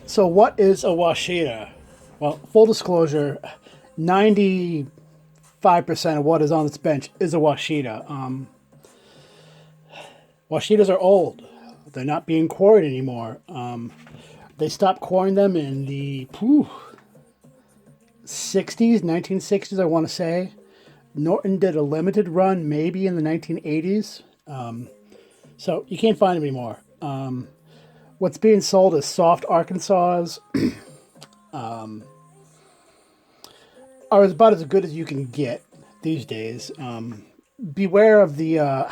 So, what is a Washita? Well, full disclosure, 95% of what is on this bench is a Washita. Washitas are old. They're not being quarried anymore. They stopped quarrying them in the 60s, 1960s, I want to say. Norton did a limited run maybe in the 1980s. So you can't find them anymore. What's being sold is soft Arkansas are about as good as you can get these days. Beware of the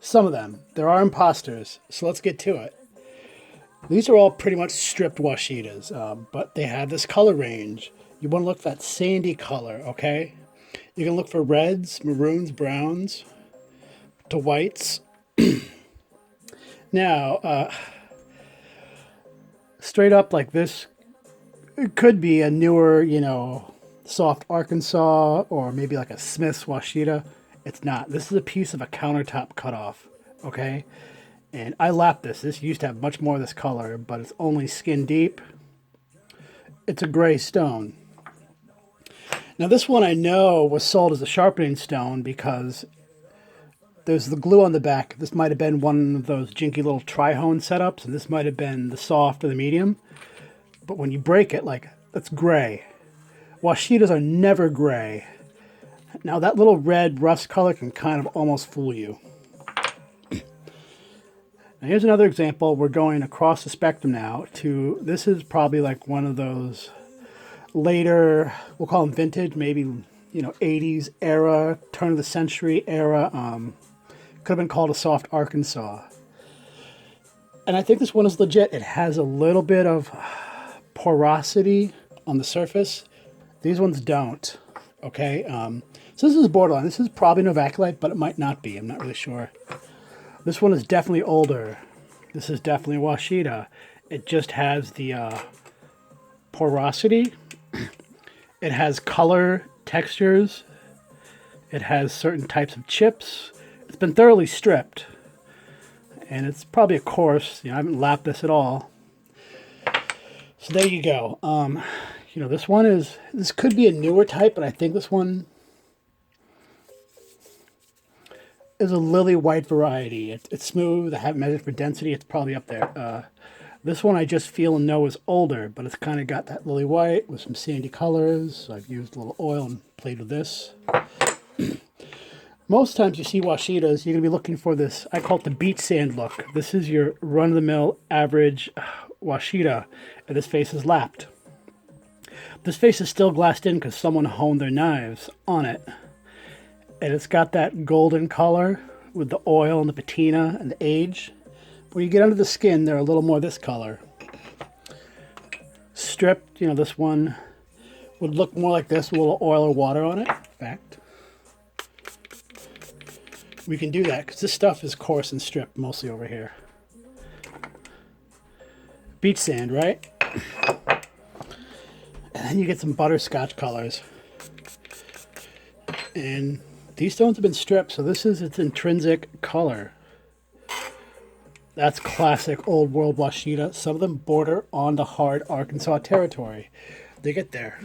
some of them. There are imposters, so let's get to it. These are all pretty much stripped Washitas, but they have this color range. You want to look for that sandy color, okay? You can look for reds, maroons, browns, to whites. Now, straight up like this, it could be a newer, soft Arkansas or maybe like a Smith's Washita. It's not. This is a piece of a countertop cutoff, okay? And I lapped this. This used to have much more of this color, but it's only skin deep. It's a gray stone. Now this one I know was sold as a sharpening stone because there's the glue on the back. This might have been one of those jinky little tri-hone setups, and this might have been the soft or the medium. But when you break it, that's gray. Washitas are never gray. Now that little red rust color can kind of almost fool you. Now here's another example. We're going across the spectrum now to, this is probably like one of those later, we'll call them vintage, maybe, 80s era, turn of the century era. Could have been called a soft Arkansas. And I think this one is legit. It has a little bit of porosity on the surface. These ones don't. Okay. So this is borderline. This is probably Novaculite, but it might not be. I'm not really sure. This one is definitely older. This is definitely Washita. It just has the porosity. It has color, textures. It has certain types of chips. It's been thoroughly stripped. And it's probably a coarse. I haven't lapped this at all. So there you go. This could be a newer type, but I think this one is a lily white variety. It's smooth. I haven't measured for density. It's probably up there. This one I just feel and know is older, but it's kind of got that lily white with some sandy colors. So I've used a little oil and played with this. Most times you see Washitas, you're going to be looking for this, I call it the beach sand look. This is your run-of-the-mill average Washita, and this face is lapped. This face is still glassed in because someone honed their knives on it. And it's got that golden color with the oil and the patina and the age. When you get under the skin, they're a little more this color. Stripped, this one would look more like this with a little oil or water on it. In fact, we can do that because this stuff is coarse and stripped mostly over here. Beach sand, right? And then you get some butterscotch colors. And these stones have been stripped, so this is its intrinsic color. That's classic old world Washita. Some of them border on the hard Arkansas territory. They get there.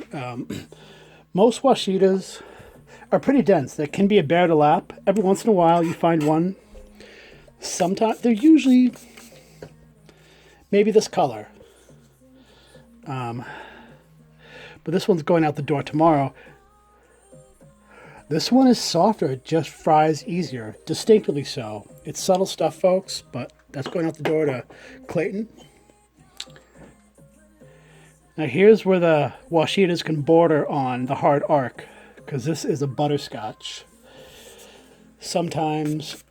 Most Washitas are pretty dense. They can be a bear to lap. Every once in a while you find one. Sometimes they're usually maybe this color. But this one's going out the door tomorrow. This one is softer. It just fries easier. Distinctly so. It's subtle stuff, folks, but that's going out the door to Clayton. Now here's where the Washitas can border on the hard arc, because this is a butterscotch. Sometimes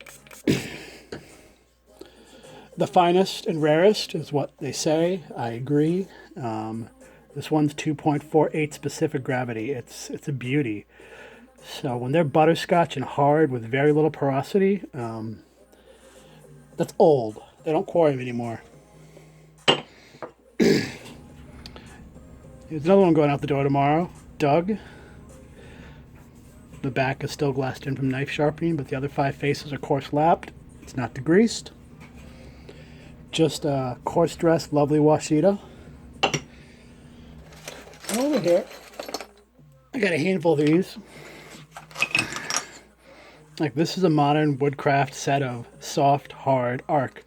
the finest and rarest is what they say. I agree. This one's 2.48 specific gravity. It's a beauty. So when they're butterscotch and hard with very little porosity, that's old. They don't quarry them anymore. Here's another one going out the door tomorrow. Doug. The back is still glassed in from knife sharpening, but the other 5 faces are coarse lapped. It's not degreased. just a coarse dressed, lovely Washita. And over here, I got a handful of these. Like, this is a modern woodcraft set of soft, hard arc.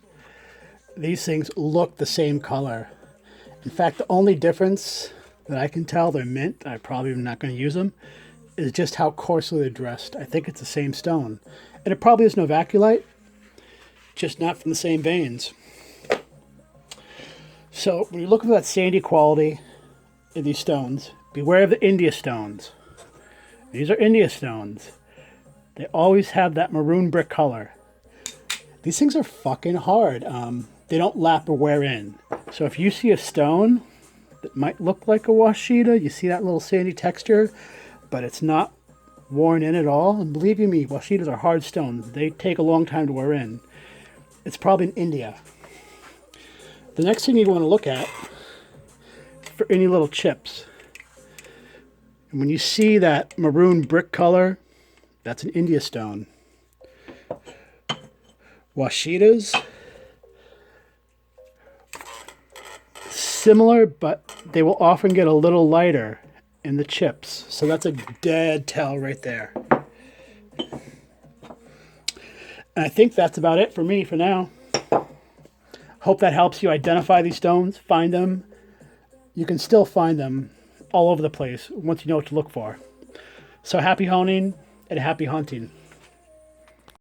These things look the same color. In fact, the only difference that I can tell, they're mint, I probably am not going to use them, is just how coarsely they're dressed. I think it's the same stone. And it probably is novaculite, just not from the same veins. So when you're looking for that sandy quality in these stones, beware of the India stones. These are India stones. They always have that maroon brick color. These things are fucking hard. They don't lap or wear in. So if you see a stone that might look like a Washita, you see that little sandy texture, but it's not worn in at all. And believe you me, Washitas are hard stones. They take a long time to wear in. It's probably in India. The next thing you want to look at for any little chips. And when you see that maroon brick color, that's an India stone. Washitas, similar, but they will often get a little lighter in the chips. So that's a dead tell right there. And I think that's about it for me for now. Hope that helps you identify these stones, find them. You can still find them all over the place once you know what to look for. So happy honing and happy hunting.